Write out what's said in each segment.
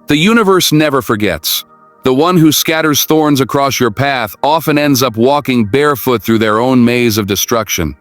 The universe never forgets. The one who scatters thorns across your path often ends up walking barefoot through their own maze of destruction.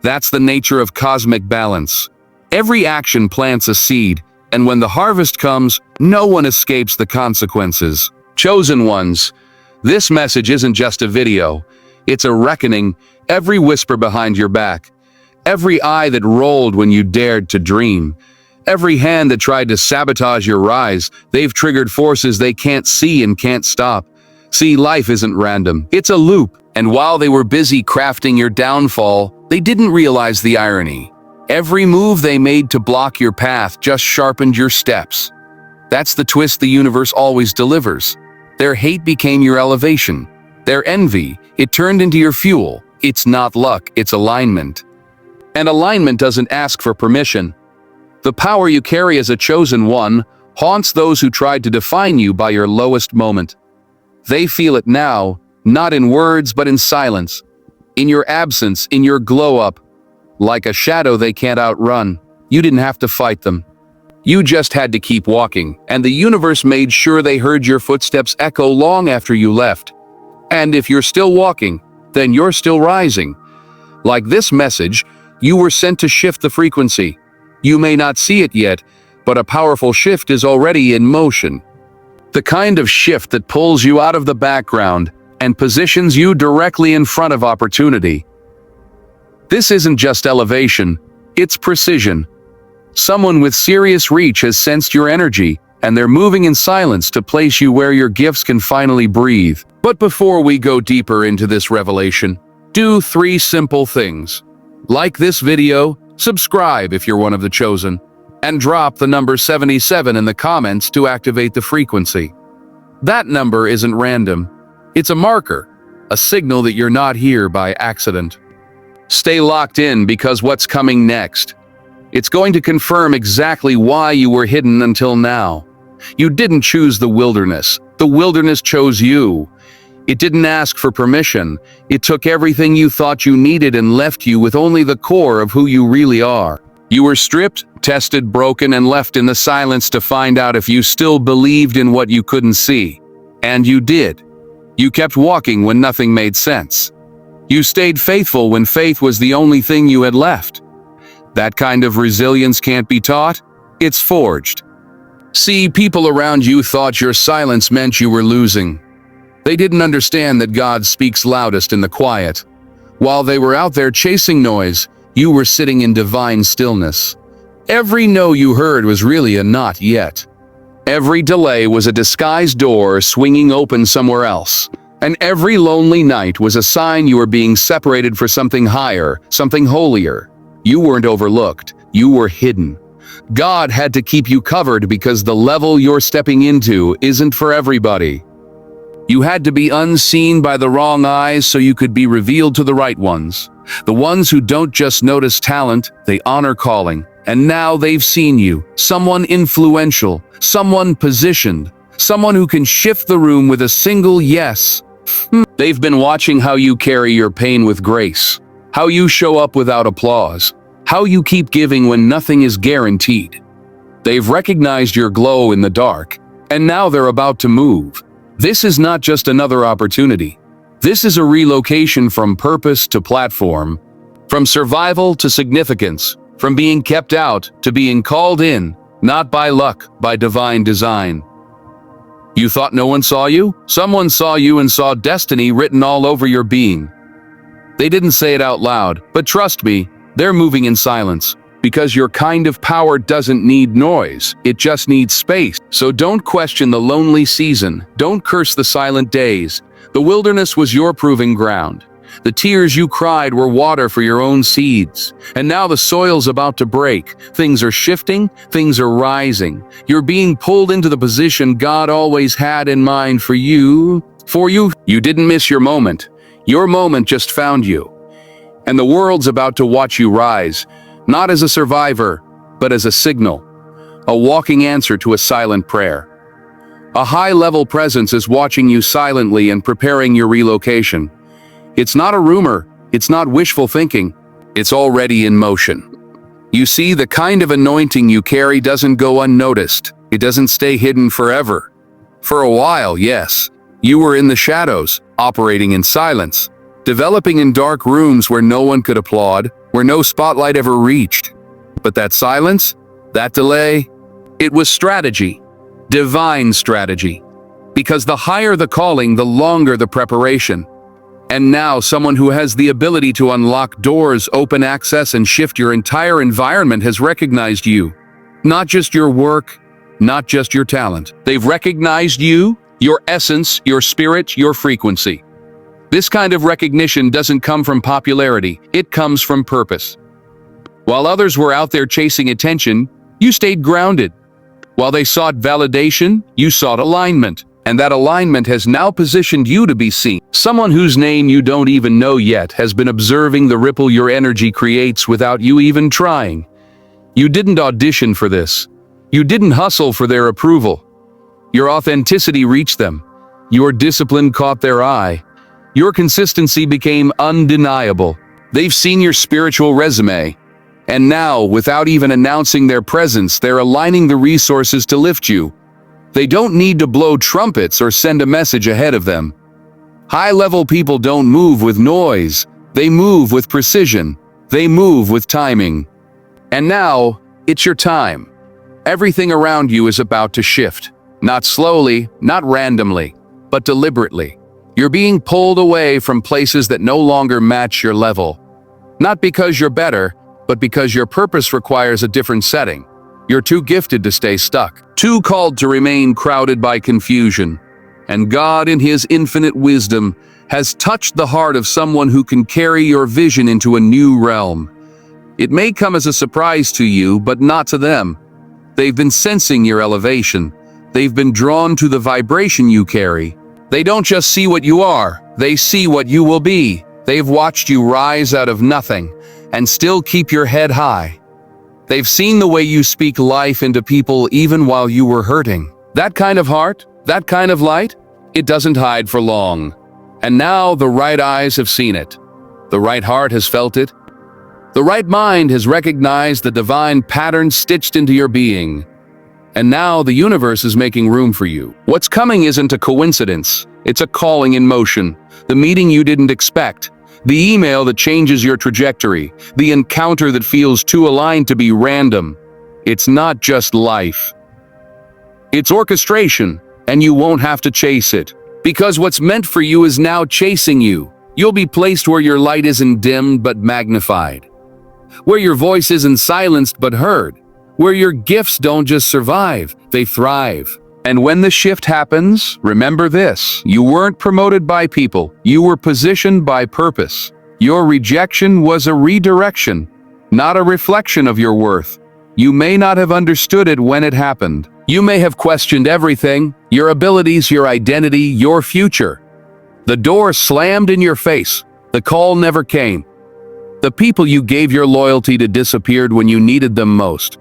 That's the nature of cosmic balance. Every action plants a seed, and when the harvest comes, no one escapes the consequences. Chosen ones, this message isn't just a video. It's a reckoning. Every whisper behind your back, every eye that rolled when you dared to dream, every hand that tried to sabotage your rise, they've triggered forces they can't see and can't stop. See, life isn't random. It's a loop. And while they were busy crafting your downfall, they didn't realize the irony. Every move they made to block your path just sharpened your steps. That's the twist the universe always delivers. Their hate became your elevation. Their envy, it turned into your fuel. It's not luck, it's alignment. And alignment doesn't ask for permission. The power you carry as a chosen one haunts those who tried to define you by your lowest moment. They feel it now, not in words but in silence, in your absence, in your glow-up. Like a shadow they can't outrun. You didn't have to fight them. You just had to keep walking, and the universe made sure they heard your footsteps echo long after you left. And if you're still walking, then you're still rising. Like this message, you were sent to shift the frequency. You may not see it yet, but a powerful shift is already in motion. The kind of shift that pulls you out of the background and positions you directly in front of opportunity. This isn't just elevation, it's precision. Someone with serious reach has sensed your energy, and they're moving in silence to place you where your gifts can finally breathe. But before we go deeper into this revelation, do 3 simple things. Like this video, subscribe if you're one of the chosen, and drop the number 77 in the comments to activate the frequency. That number isn't random. It's a marker, a signal that you're not here by accident. Stay locked in because what's coming next, it's going to confirm exactly why you were hidden until now. You didn't choose the wilderness chose you. It didn't ask for permission. It took everything you thought you needed and left you with only the core of who you really are. You were stripped, tested, broken, and left in the silence to find out if you still believed in what you couldn't see. And you did. You kept walking when nothing made sense. You stayed faithful when faith was the only thing you had left. That kind of resilience can't be taught. It's forged. See, people around you thought your silence meant you were losing. They didn't understand that God speaks loudest in the quiet. While they were out there chasing noise, you were sitting in divine stillness. Every no you heard was really a not yet. Every delay was a disguised door swinging open somewhere else. And every lonely night was a sign you were being separated for something higher, something holier. You weren't overlooked, you were hidden. God had to keep you covered because the level you're stepping into isn't for everybody. You had to be unseen by the wrong eyes so you could be revealed to the right ones. The ones who don't just notice talent, they honor calling. And now they've seen you, someone influential, someone positioned, someone who can shift the room with a single yes. They've been watching how you carry your pain with grace, how you show up without applause, how you keep giving when nothing is guaranteed. They've recognized your glow in the dark, and now they're about to move. This is not just another opportunity. This is a relocation from purpose to platform, from survival to significance, from being kept out to being called in, not by luck, by divine design. You thought no one saw you? Someone saw you and saw destiny written all over your being. They didn't say it out loud, but trust me, they're moving in silence. Because your kind of power doesn't need noise, it just needs space. So don't question the lonely season, don't curse the silent days. The wilderness was your proving ground. The tears you cried were water for your own seeds. And now the soil's about to break. Things are shifting, things are rising. You're being pulled into the position God always had in mind for you. You didn't miss your moment. Your moment just found you. And the world's about to watch you rise. Not as a survivor, but as a signal, a walking answer to a silent prayer. A high-level presence is watching you silently and preparing your relocation. It's not a rumor, it's not wishful thinking, it's already in motion. You see, the kind of anointing you carry doesn't go unnoticed. It doesn't stay hidden forever. For a while, yes, you were in the shadows, operating in silence, developing in dark rooms where no one could applaud, where no spotlight ever reached. But that silence, that delay, it was strategy, divine strategy. Because the higher the calling, the longer the preparation. And now someone who has the ability to unlock doors, open access, and shift your entire environment has recognized you. Not just your work, not just your talent. They've recognized you, your essence, your spirit, your frequency. This kind of recognition doesn't come from popularity, it comes from purpose. While others were out there chasing attention, you stayed grounded. While they sought validation, you sought alignment. And that alignment has now positioned you to be seen. Someone whose name you don't even know yet has been observing the ripple your energy creates without you even trying. You didn't audition for this. You didn't hustle for their approval. Your authenticity reached them. Your discipline caught their eye. Your consistency became undeniable. They've seen your spiritual resume. And now, without even announcing their presence, they're aligning the resources to lift you. They don't need to blow trumpets or send a message ahead of them. High-level people don't move with noise. They move with precision. They move with timing. And now, it's your time. Everything around you is about to shift. Not slowly, not randomly, but deliberately. You're being pulled away from places that no longer match your level. Not because you're better, but because your purpose requires a different setting. You're too gifted to stay stuck, too called to remain crowded by confusion. And God, in His infinite wisdom, has touched the heart of someone who can carry your vision into a new realm. It may come as a surprise to you, but not to them. They've been sensing your elevation. They've been drawn to the vibration you carry. They don't just see what you are, they see what you will be. They've watched you rise out of nothing and still keep your head high. They've seen the way you speak life into people even while you were hurting. That kind of heart, that kind of light, it doesn't hide for long. And now the right eyes have seen it. The right heart has felt it. The right mind has recognized the divine pattern stitched into your being. And now the universe is making room for you. What's coming isn't a coincidence. It's a calling in motion. The meeting you didn't expect. The email that changes your trajectory, the encounter that feels too aligned to be random. It's not just life. It's orchestration, and you won't have to chase it. Because what's meant for you is now chasing you. You'll be placed where your light isn't dimmed but magnified. Where your voice isn't silenced but heard. Where your gifts don't just survive, they thrive. And when the shift happens, remember this: you weren't promoted by people, you were positioned by purpose. Your rejection was a redirection, not a reflection of your worth. You may not have understood it when it happened. You may have questioned everything, your abilities, your identity, your future. The door slammed in your face. The call never came. The people you gave your loyalty to disappeared when you needed them most.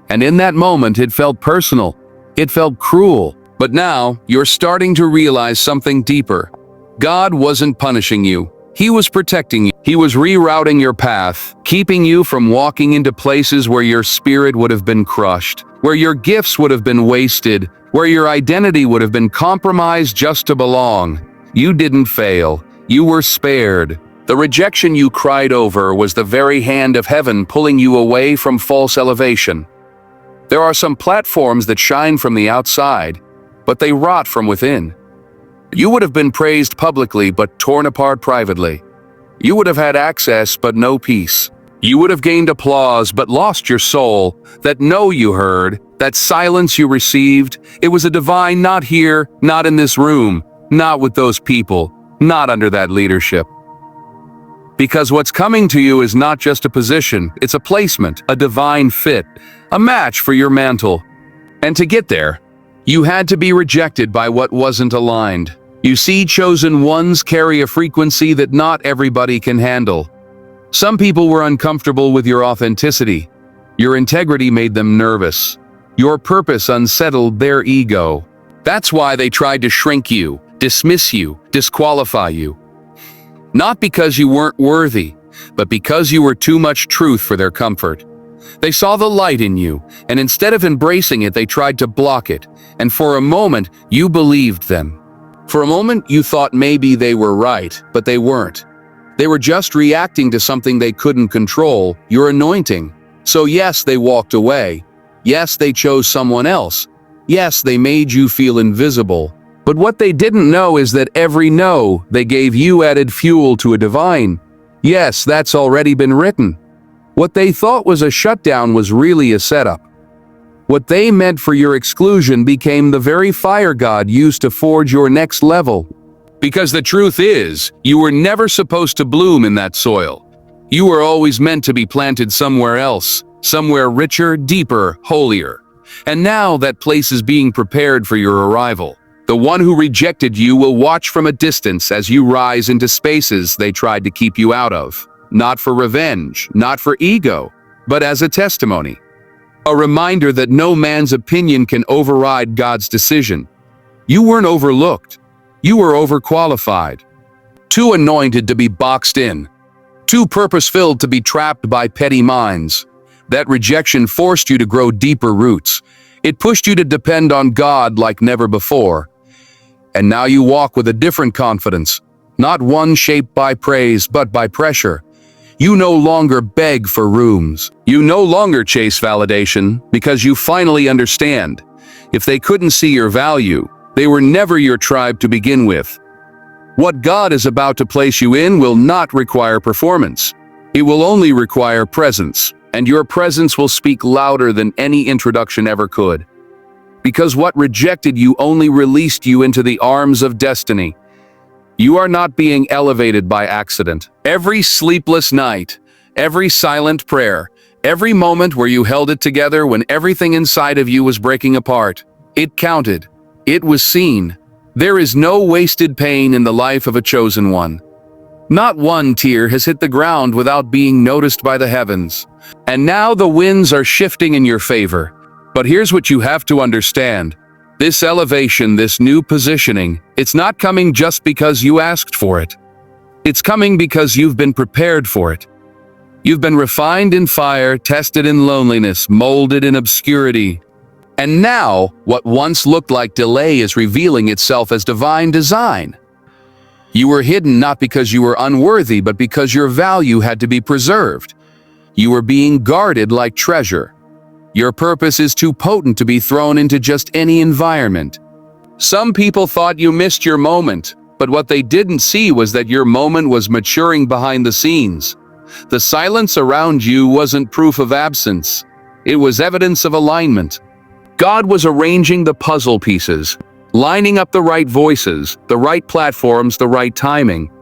And in that moment, it felt personal. It felt cruel. But now, you're starting to realize something deeper. God wasn't punishing you. He was protecting you. He was rerouting your path, keeping you from walking into places where your spirit would have been crushed, where your gifts would have been wasted, where your identity would have been compromised just to belong. You didn't fail. You were spared. The rejection you cried over was the very hand of heaven pulling you away from false elevation. There are some platforms that shine from the outside, but they rot from within. You would have been praised publicly but torn apart privately. You would have had access but no peace. You would have gained applause but lost your soul. That no you heard, that silence you received, it was a divine not here, not in this room, not with those people, not under that leadership. Because what's coming to you is not just a position, it's a placement, a divine fit, a match for your mantle. And to get there, you had to be rejected by what wasn't aligned. You see, chosen ones carry a frequency that not everybody can handle. Some people were uncomfortable with your authenticity. Your integrity made them nervous. Your purpose unsettled their ego. That's why they tried to shrink you, dismiss you, disqualify you. Not because you weren't worthy, but because you were too much truth for their comfort. They saw the light in you, and instead of embracing it, they tried to block it. And for a moment, you believed them. For a moment, you thought maybe they were right, but they weren't. They were just reacting to something they couldn't control, your anointing. So yes, they walked away. Yes, they chose someone else. Yes, they made you feel invisible. But what they didn't know is that every no they gave you added fuel to a divine. Yes, that's already been written. What they thought was a shutdown was really a setup. What they meant for your exclusion became the very fire God used to forge your next level. Because the truth is, you were never supposed to bloom in that soil. You were always meant to be planted somewhere else, somewhere richer, deeper, holier. And now that place is being prepared for your arrival. The one who rejected you will watch from a distance as you rise into spaces they tried to keep you out of. Not for revenge, not for ego, but as a testimony. A reminder that no man's opinion can override God's decision. You weren't overlooked. You were overqualified. Too anointed to be boxed in. Too purpose-filled to be trapped by petty minds. That rejection forced you to grow deeper roots. It pushed you to depend on God like never before. And now you walk with a different confidence, not one shaped by praise, but by pressure. You no longer beg for rooms. You no longer chase validation because you finally understand. If they couldn't see your value, they were never your tribe to begin with. What God is about to place you in will not require performance. It will only require presence, and your presence will speak louder than any introduction ever could. Because what rejected you only released you into the arms of destiny. You are not being elevated by accident. Every sleepless night, every silent prayer, every moment where you held it together when everything inside of you was breaking apart, it counted. It was seen. There is no wasted pain in the life of a chosen one. Not one tear has hit the ground without being noticed by the heavens. And now the winds are shifting in your favor. But here's what you have to understand. This elevation, this new positioning, it's not coming just because you asked for it. It's coming because you've been prepared for it. You've been refined in fire, tested in loneliness, molded in obscurity. And now, what once looked like delay is revealing itself as divine design. You were hidden not because you were unworthy, but because your value had to be preserved. You were being guarded like treasure. Your purpose is too potent to be thrown into just any environment. Some people thought you missed your moment, but what they didn't see was that your moment was maturing behind the scenes. The silence around you wasn't proof of absence. It was evidence of alignment. God was arranging the puzzle pieces, lining up the right voices, the right platforms, the right timing.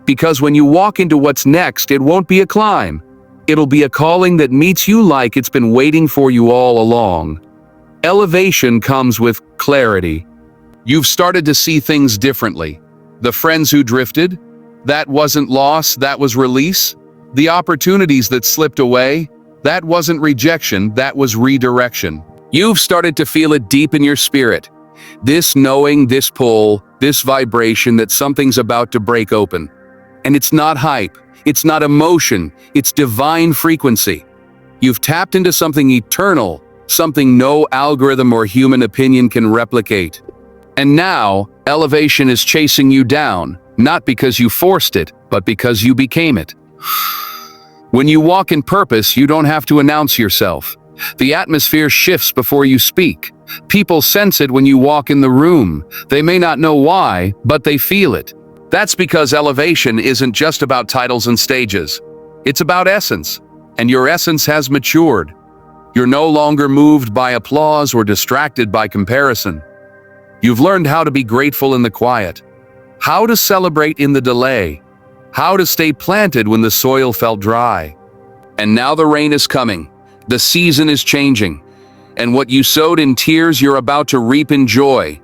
Because when you walk into what's next, it won't be a climb. It'll be a calling that meets you like it's been waiting for you all along. Elevation comes with clarity. You've started to see things differently. The friends who drifted, that wasn't loss, that was release. The opportunities that slipped away, that wasn't rejection, that was redirection. You've started to feel it deep in your spirit. This knowing, this pull, this vibration that something's about to break open. And it's not hype. It's not emotion, it's divine frequency. You've tapped into something eternal, something no algorithm or human opinion can replicate. And now, elevation is chasing you down, not because you forced it, but because you became it. When you walk in purpose, you don't have to announce yourself. The atmosphere shifts before you speak. People sense it when you walk in the room. They may not know why, but they feel it. That's because elevation isn't just about titles and stages. It's about essence, and your essence has matured. You're no longer moved by applause or distracted by comparison. You've learned how to be grateful in the quiet, how to celebrate in the delay, how to stay planted when the soil felt dry. And now the rain is coming. The season is changing. And what you sowed in tears, you're about to reap in joy.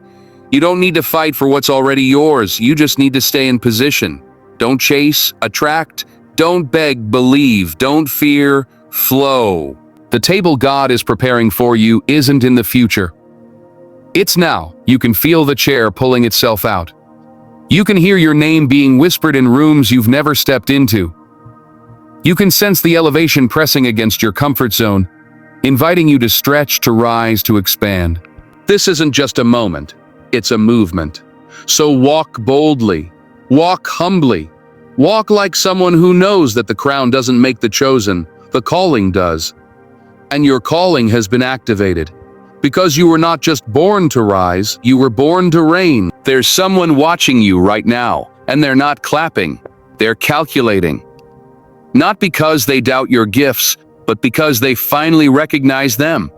You don't need to fight for what's already yours. You just need to stay in position. Don't chase, attract. Don't beg, believe. Don't fear, flow. The table God is preparing for you isn't in the future. It's now. You can feel the chair pulling itself out. You can hear your name being whispered in rooms you've never stepped into. You can sense the elevation pressing against your comfort zone, inviting you to stretch, to rise, to expand. This isn't just a moment, it's a movement. So walk boldly, walk humbly, walk like someone who knows that the crown doesn't make the chosen, the calling does. And your calling has been activated. Because you were not just born to rise, you were born to reign. There's someone watching you right now, and they're not clapping, they're calculating. Not because they doubt your gifts, but because they finally recognize them.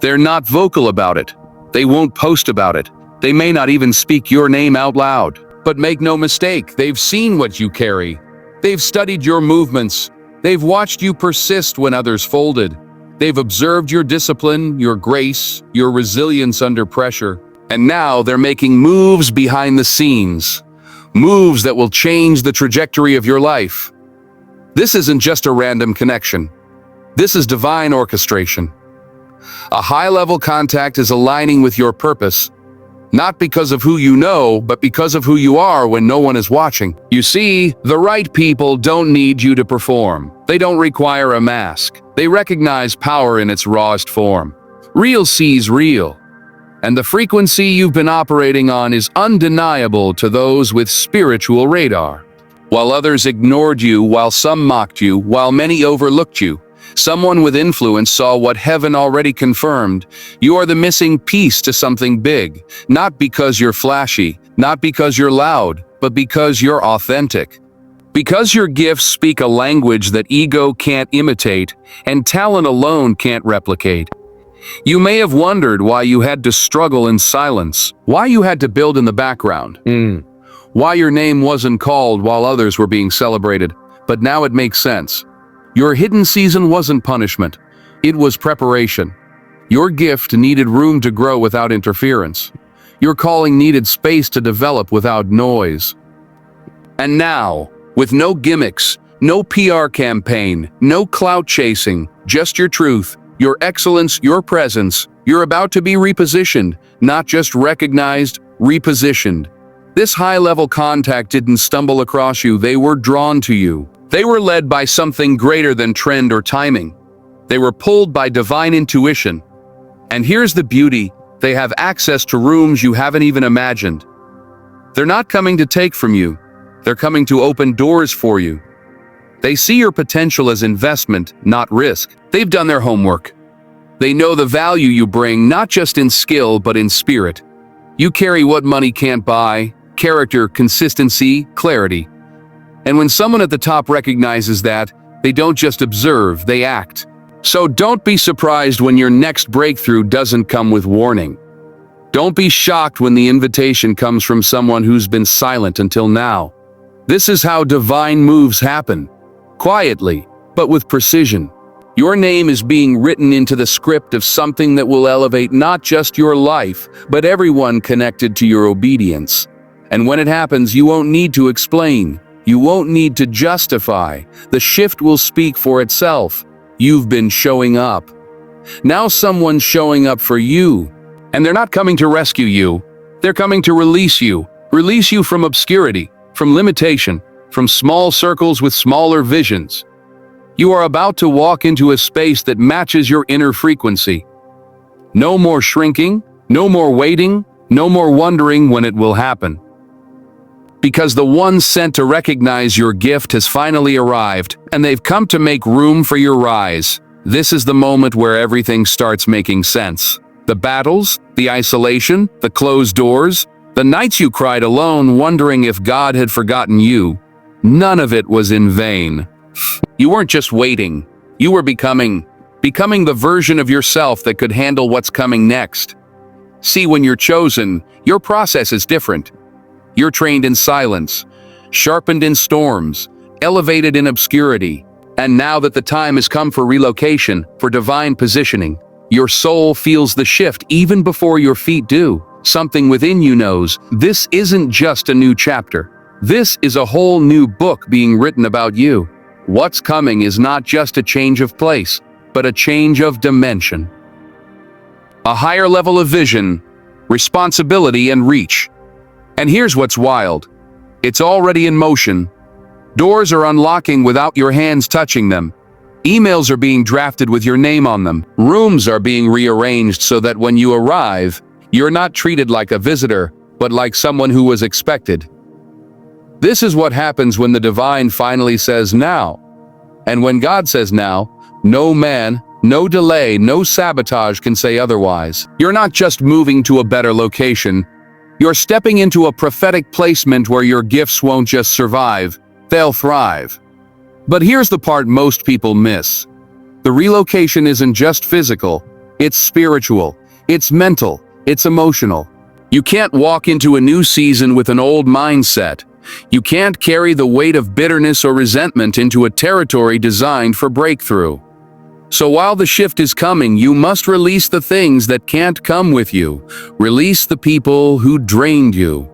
They're not vocal about it. They won't post about it. They may not even speak your name out loud. But make no mistake, they've seen what you carry. They've studied your movements. They've watched you persist when others folded. They've observed your discipline, your grace, your resilience under pressure. And now they're making moves behind the scenes. Moves that will change the trajectory of your life. This isn't just a random connection. This is divine orchestration. A high-level contact is aligning with your purpose, not because of who you know, but because of who you are when no one is watching. You see, the right people don't need you to perform. They don't require a mask. They recognize power in its rawest form. Real sees real. And the frequency you've been operating on is undeniable to those with spiritual radar. While others ignored you, while some mocked you, while many overlooked you, someone with influence saw what heaven already confirmed. You are the missing piece to something big, not because you're flashy, not because you're loud, but because you're authentic. Because your gifts speak a language that ego can't imitate and talent alone can't replicate. You may have wondered why you had to struggle in silence, why you had to build in the background, why your name wasn't called while others were being celebrated, but now it makes sense. Your hidden season wasn't punishment, it was preparation. Your gift needed room to grow without interference. Your calling needed space to develop without noise. And now, with no gimmicks, no PR campaign, no clout chasing, just your truth, your excellence, your presence, you're about to be repositioned, not just recognized, repositioned. This high-level contact didn't stumble across you, they were drawn to you. They were led by something greater than trend or timing. They were pulled by divine intuition. And here's the beauty, they have access to rooms you haven't even imagined. They're not coming to take from you, they're coming to open doors for you. They see your potential as investment, not risk. They've done their homework. They know the value you bring, not just in skill, but in spirit. You carry what money can't buy: character, consistency, clarity. And when someone at the top recognizes that, they don't just observe, they act. So don't be surprised when your next breakthrough doesn't come with warning. Don't be shocked when the invitation comes from someone who's been silent until now. This is how divine moves happen. Quietly, but with precision. Your name is being written into the script of something that will elevate not just your life, but everyone connected to your obedience. And when it happens, you won't need to explain. You won't need to justify. The shift will speak for itself. You've been showing up. Now someone's showing up for you. And they're not coming to rescue you. They're coming to release you. Release you from obscurity, from limitation, from small circles with smaller visions. You are about to walk into a space that matches your inner frequency. No more shrinking, no more waiting, no more wondering when it will happen. Because the one sent to recognize your gift has finally arrived, and they've come to make room for your rise. This is the moment where everything starts making sense. The battles, the isolation, the closed doors, the nights you cried alone wondering if God had forgotten you. None of it was in vain. You weren't just waiting. You were becoming the version of yourself that could handle what's coming next. See, when you're chosen, your process is different. You're trained in silence, sharpened in storms, elevated in obscurity. And now that the time has come for relocation, for divine positioning, your soul feels the shift even before your feet do. Something within you knows, this isn't just a new chapter. This is a whole new book being written about you. What's coming is not just a change of place, but a change of dimension. A higher level of vision, responsibility, and reach. And here's what's wild. It's already in motion. Doors are unlocking without your hands touching them. Emails are being drafted with your name on them. Rooms are being rearranged so that when you arrive, you're not treated like a visitor, but like someone who was expected. This is what happens when the divine finally says now. And when God says now, no man, no delay, no sabotage can say otherwise. You're not just moving to a better location. You're stepping into a prophetic placement where your gifts won't just survive, they'll thrive. But here's the part most people miss. The relocation isn't just physical, it's spiritual, it's mental, it's emotional. You can't walk into a new season with an old mindset. You can't carry the weight of bitterness or resentment into a territory designed for breakthrough. So while the shift is coming, you must release the things that can't come with you. Release the people who drained you.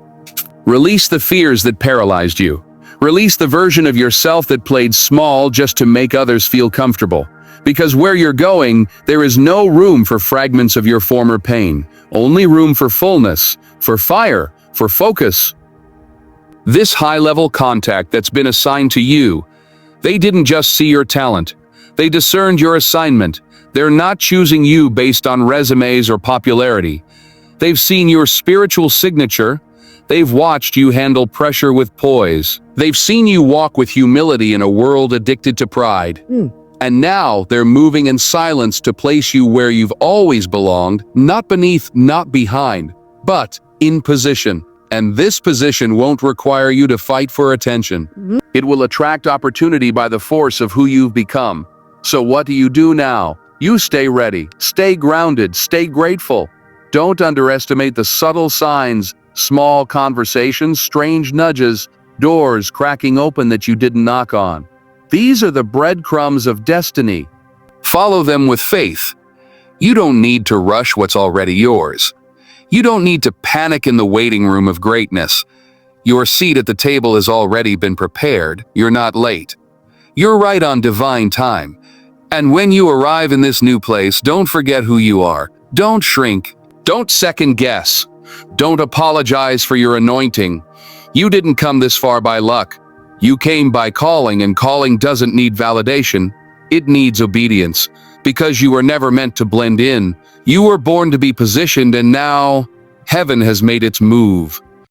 Release the fears that paralyzed you. Release the version of yourself that played small just to make others feel comfortable. Because where you're going, there is no room for fragments of your former pain. Only room for fullness, for fire, for focus. This high-level contact that's been assigned to you, they didn't just see your talent. They discerned your assignment. They're not choosing you based on resumes or popularity. They've seen your spiritual signature. They've watched you handle pressure with poise. They've seen you walk with humility in a world addicted to pride. And now they're moving in silence to place you where you've always belonged, not beneath, not behind, but in position. And this position won't require you to fight for attention. It will attract opportunity by the force of who you've become. So what do you do now? You stay ready, stay grounded, stay grateful. Don't underestimate the subtle signs, small conversations, strange nudges, doors cracking open that you didn't knock on. These are the breadcrumbs of destiny. Follow them with faith. You don't need to rush what's already yours. You don't need to panic in the waiting room of greatness. Your seat at the table has already been prepared. You're not late. You're right on divine time. And when you arrive in this new place, don't forget who you are. Don't shrink. Don't second guess. Don't apologize for your anointing. You didn't come this far by luck. You came by calling, and calling doesn't need validation. It needs obedience. Because you were never meant to blend in. You were born to be positioned, and now heaven has made its move.